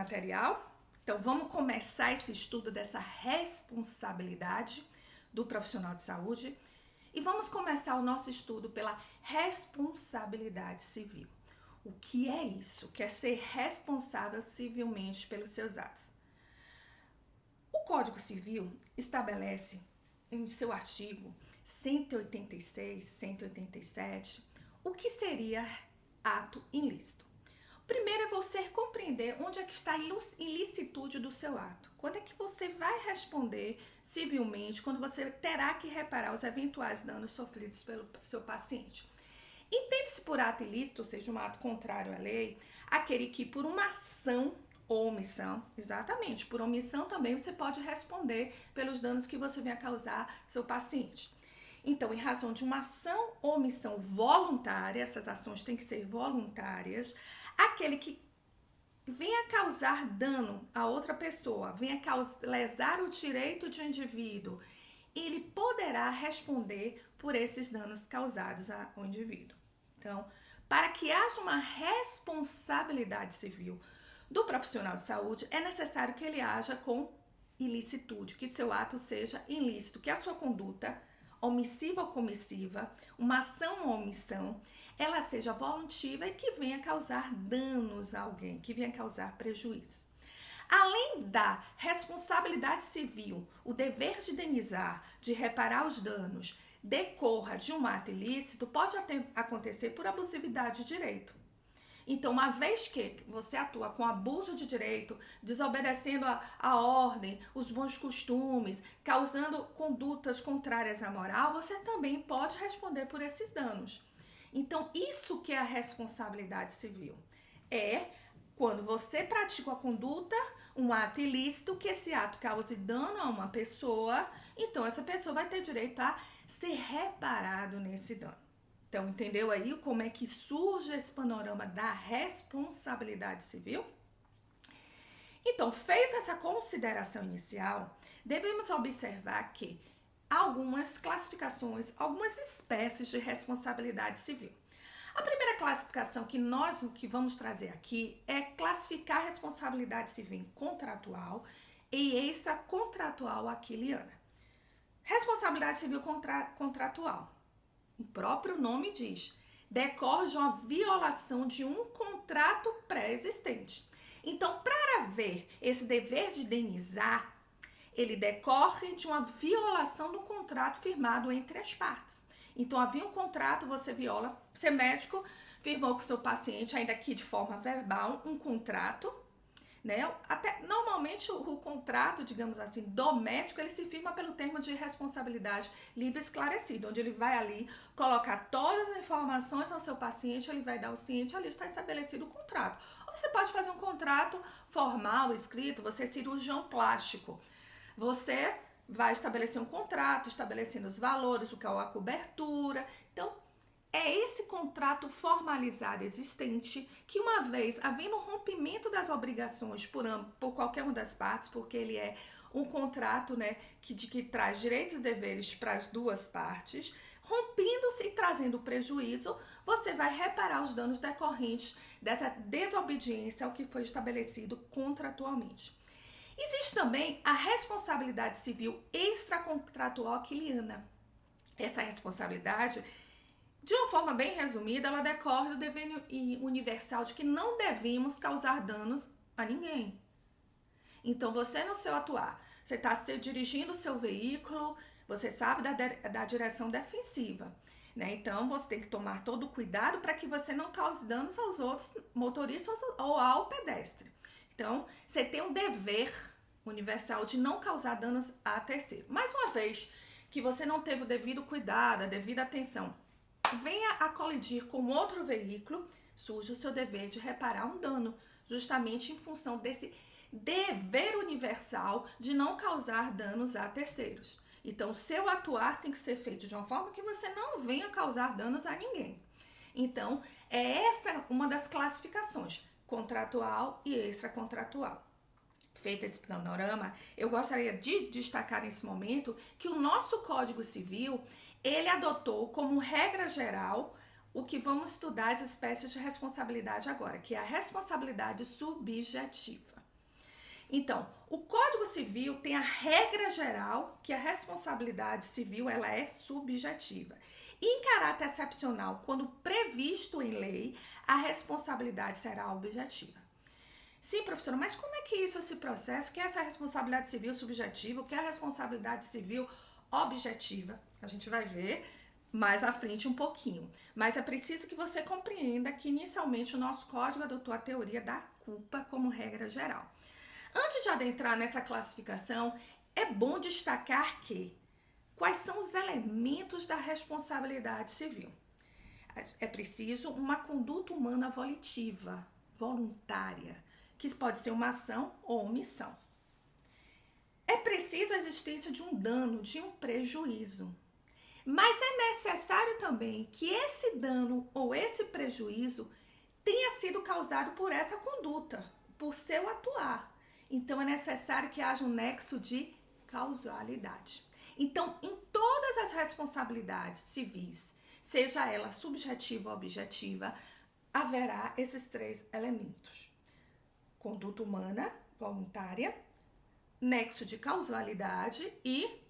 material? Então, vamos começar esse estudo dessa responsabilidade do profissional de saúde e vamos começar o nosso estudo pela responsabilidade civil. O que é isso? Que é ser responsável civilmente pelos seus atos. O Código Civil estabelece em seu artigo 186, 187, o que seria ato ilícito. Primeiro é você compreender onde é que está a ilicitude do seu ato. Quando é que você vai responder civilmente, quando você terá que reparar os eventuais danos sofridos pelo seu paciente. Entende-se por ato ilícito, ou seja, um ato contrário à lei, aquele que por uma ação ou omissão, exatamente, por omissão também você pode responder pelos danos que você venha causar ao seu paciente. Então, em razão de uma ação ou omissão voluntária, essas ações têm que ser voluntárias, aquele que venha causar dano a outra pessoa, venha lesar o direito de um indivíduo, ele poderá responder por esses danos causados ao indivíduo. Então, para que haja uma responsabilidade civil do profissional de saúde, é necessário que ele haja com ilicitude, que seu ato seja ilícito, que a sua conduta omissiva ou comissiva, uma ação ou omissão, ela seja voluntária e que venha causar danos a alguém, que venha causar prejuízos. Além da responsabilidade civil, o dever de indenizar, de reparar os danos, decorra de um ato ilícito, pode acontecer por abusividade de direito. Então, uma vez que você atua com abuso de direito, desobedecendo a ordem, os bons costumes, causando condutas contrárias à moral, você também pode responder por esses danos. Então, isso que é a responsabilidade civil. É quando você pratica a conduta, um ato ilícito, que esse ato cause dano a uma pessoa, então essa pessoa vai ter direito a ser reparado nesse dano. Então, entendeu aí como é que surge esse panorama da responsabilidade civil? Então, feita essa consideração inicial, devemos observar que há algumas classificações, algumas espécies de responsabilidade civil. A primeira classificação que nós vamos trazer aqui é classificar a responsabilidade civil contratual e extracontratual aquiliana. Responsabilidade civil contratual. O próprio nome diz, decorre de uma violação de um contrato pré-existente. Então, para haver esse dever de indenizar, ele decorre de uma violação do contrato firmado entre as partes. Então, havia um contrato, você viola, você médico, firmou com o seu paciente, ainda que de forma verbal, um contrato, né? Até normalmente o contrato, digamos assim, do médico, ele se firma pelo termo de responsabilidade livre esclarecido, onde ele vai ali colocar todas as informações ao seu paciente, ele vai dar o ciente, ali está estabelecido o contrato. Ou você pode fazer um contrato formal, escrito, você é cirurgião plástico. Você vai estabelecer um contrato, estabelecendo os valores, o que é a cobertura. Então, é esse contrato formalizado existente que, uma vez havendo um rompimento das obrigações por qualquer uma das partes, porque ele é um contrato, né, que traz direitos e deveres para as duas partes, rompendo-se e trazendo prejuízo, você vai reparar os danos decorrentes dessa desobediência ao que foi estabelecido contratualmente. Existe também a responsabilidade civil extracontratual aquiliana. Essa responsabilidade, de uma forma bem resumida, ela decorre do dever universal de que não devemos causar danos a ninguém. Então, você no seu atuar, você está dirigindo o seu veículo, você sabe da direção defensiva, né? Então, você tem que tomar todo o cuidado para que você não cause danos aos outros motoristas ou ao pedestre. Então, você tem um dever universal de não causar danos a terceiro. Mais uma vez que você não teve o devido cuidado, a devida atenção, venha a colidir com outro veículo, surge o seu dever de reparar um dano, justamente em função desse dever universal de não causar danos a terceiros. Então, o seu atuar tem que ser feito de uma forma que você não venha causar danos a ninguém. Então, é essa uma das classificações, contratual e extracontratual. Feito esse panorama, eu gostaria de destacar nesse momento que o nosso Código Civil, ele adotou como regra geral o que vamos estudar as espécies de responsabilidade agora, que é a responsabilidade subjetiva. Então, o Código Civil tem a regra geral que a responsabilidade civil ela é subjetiva. E em caráter excepcional, quando previsto em lei, a responsabilidade será objetiva. Sim, professora, mas como é que isso se processa? O que é essa responsabilidade civil subjetiva? O que é a responsabilidade civil objetiva? A gente vai ver mais à frente um pouquinho. Mas é preciso que você compreenda que inicialmente o nosso código adotou a teoria da culpa como regra geral. Antes de adentrar nessa classificação, é bom destacar que quais são os elementos da responsabilidade civil. É preciso uma conduta humana volitiva, voluntária, que pode ser uma ação ou omissão. É preciso a existência de um dano, de um prejuízo. Mas é necessário também que esse dano ou esse prejuízo tenha sido causado por essa conduta, por seu atuar. Então é necessário que haja um nexo de causalidade. Então, em todas as responsabilidades civis, seja ela subjetiva ou objetiva, haverá esses três elementos: conduta humana voluntária, nexo de causalidade e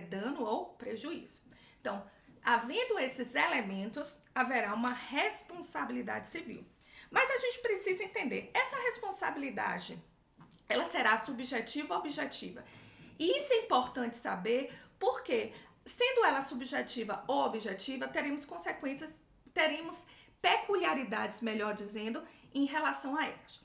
dano ou prejuízo. Então, havendo esses elementos, haverá uma responsabilidade civil. Mas a gente precisa entender, essa responsabilidade, ela será subjetiva ou objetiva? E isso é importante saber, porque sendo ela subjetiva ou objetiva, teremos consequências, teremos peculiaridades, melhor dizendo, em relação a elas.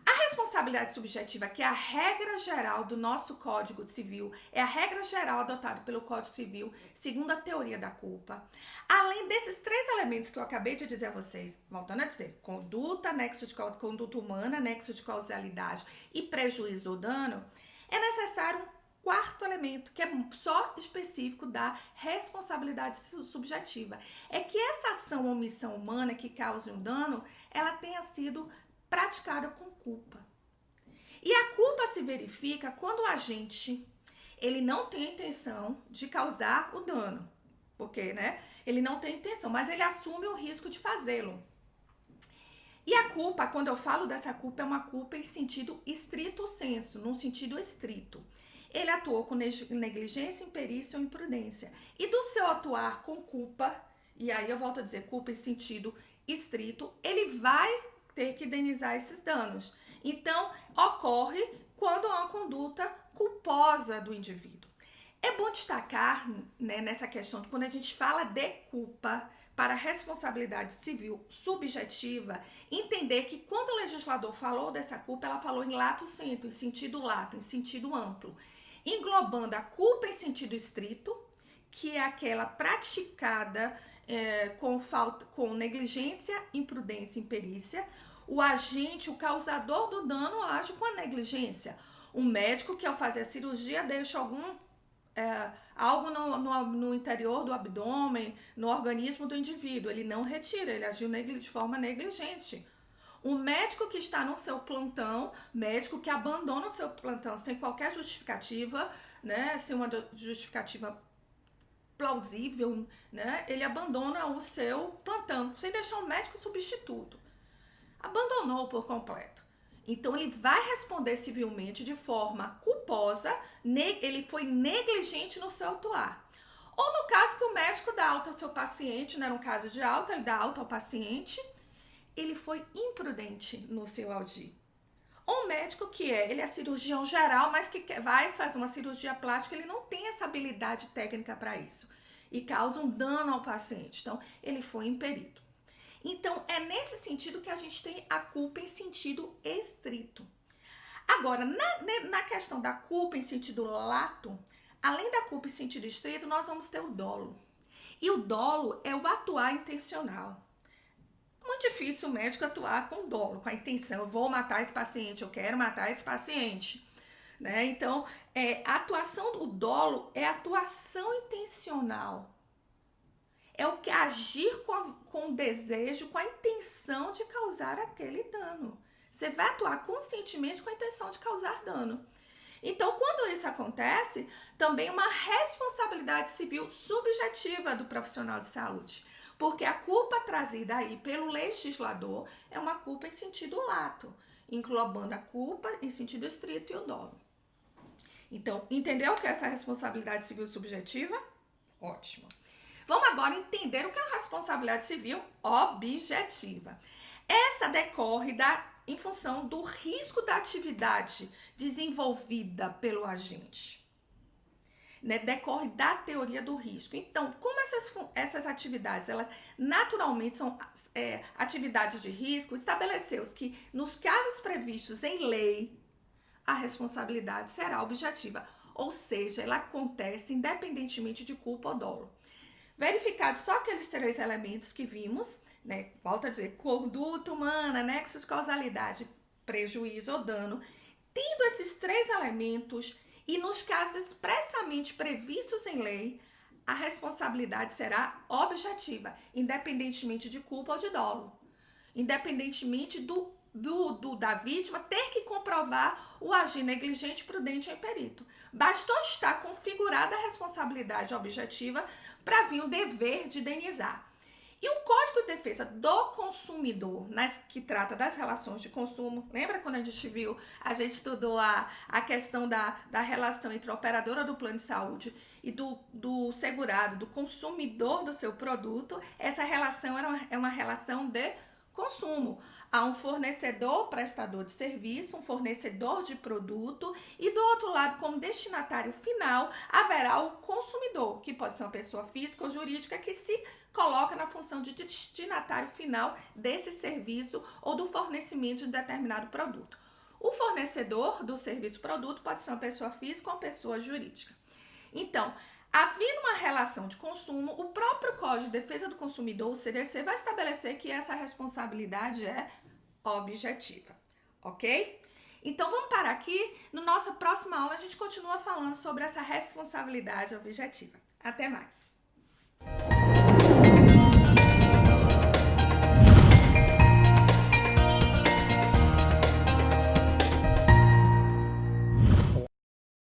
A responsabilidade subjetiva, que é a regra geral do nosso Código Civil, é a regra geral adotada pelo Código Civil, segundo a teoria da culpa. Além desses três elementos que eu acabei de dizer a vocês, voltando a dizer, conduta, nexo de conduta humana, nexo de causalidade e prejuízo ou dano, é necessário um quarto elemento, que é só específico da responsabilidade subjetiva. É que essa ação ou omissão humana que cause um dano, ela tenha sido praticada com culpa. E a culpa se verifica quando o agente ele não tem a intenção de causar o dano, porque, ele não tem intenção, mas ele assume o risco de fazê-lo. E a culpa, quando eu falo dessa culpa, é uma culpa em sentido estrito sensu, num sentido estrito. Ele atuou com negligência, imperícia ou imprudência. E do seu atuar com culpa, e aí eu volto a dizer culpa em sentido estrito, ele vai ter que indenizar esses danos. Então, ocorre quando há uma conduta culposa do indivíduo. É bom destacar, nessa questão de quando a gente fala de culpa para responsabilidade civil subjetiva, entender que quando o legislador falou dessa culpa, ela falou em lato sensu, em sentido lato, em sentido amplo, englobando a culpa em sentido estrito, que é aquela praticada com negligência, imprudência e imperícia. O agente, o causador do dano, age com a negligência. O médico que ao fazer a cirurgia deixa algo no interior do abdômen, no organismo do indivíduo. Ele não retira, ele agiu de forma negligente. O médico que está no seu plantão, médico que abandona o seu plantão sem qualquer justificativa, sem uma justificativa plausível, ele abandona o seu plantão, sem deixar um médico substituto. Abandonou por completo. Então, ele vai responder civilmente de forma culposa, ele foi negligente no seu atuar. Ou no caso que o médico dá alta ao seu paciente, não era um caso de alta, ele dá alta ao paciente, ele foi imprudente no seu agir. Ou um médico ele é cirurgião geral, mas que vai fazer uma cirurgia plástica, ele não tem essa habilidade técnica para isso. E causa um dano ao paciente. Então, ele foi imperito. Então, é nesse sentido que a gente tem a culpa em sentido estrito. Agora, na questão da culpa em sentido lato, além da culpa em sentido estrito, nós vamos ter o dolo. E o dolo é o atuar intencional. Muito difícil o médico atuar com dolo, com a intenção, eu vou matar esse paciente, eu quero matar esse paciente. Então, a atuação do dolo é atuação intencional. É o que agir com o desejo, com a intenção de causar aquele dano. Você vai atuar conscientemente com a intenção de causar dano. Então, quando isso acontece, também uma responsabilidade civil subjetiva do profissional de saúde. Porque a culpa trazida aí pelo legislador é uma culpa em sentido lato. englobando a culpa em sentido estrito e o dolo. Então, entendeu o que é essa responsabilidade civil subjetiva? Ótimo. Vamos agora entender o que é a responsabilidade civil objetiva. Essa decorre em função do risco da atividade desenvolvida pelo agente. Né, decorre da teoria do risco. Então, como essas atividades, elas naturalmente são atividades de risco, estabeleceu-se que nos casos previstos em lei, a responsabilidade será objetiva, ou seja, ela acontece independentemente de culpa ou dolo. Verificados só aqueles 3 elementos que vimos, né, volto a dizer, conduta humana, nexos de causalidade, prejuízo ou dano, tendo esses 3 elementos, e nos casos expressamente previstos em lei, a responsabilidade será objetiva, independentemente de culpa ou de dolo. Independentemente da vítima ter que comprovar o agir negligente, prudente ou imperito. Bastou estar configurada a responsabilidade objetiva para vir o dever de indenizar. E o Código de Defesa do Consumidor, que trata das relações de consumo, lembra quando a gente estudou a questão da relação entre a operadora do plano de saúde e do segurado, do consumidor do seu produto? Essa relação é uma relação de consumo. Há um fornecedor, prestador de serviço, um fornecedor de produto, e do outro lado, como destinatário final, haverá o consumidor, que pode ser uma pessoa física ou jurídica que se coloca na função de destinatário final desse serviço ou do fornecimento de determinado produto. O fornecedor do serviço produto pode ser uma pessoa física ou uma pessoa jurídica. Então, havendo uma relação de consumo, o próprio Código de Defesa do Consumidor, o CDC, vai estabelecer que essa responsabilidade é objetiva, ok? Então, vamos parar aqui. Na nossa próxima aula, a gente continua falando sobre essa responsabilidade objetiva. Até mais!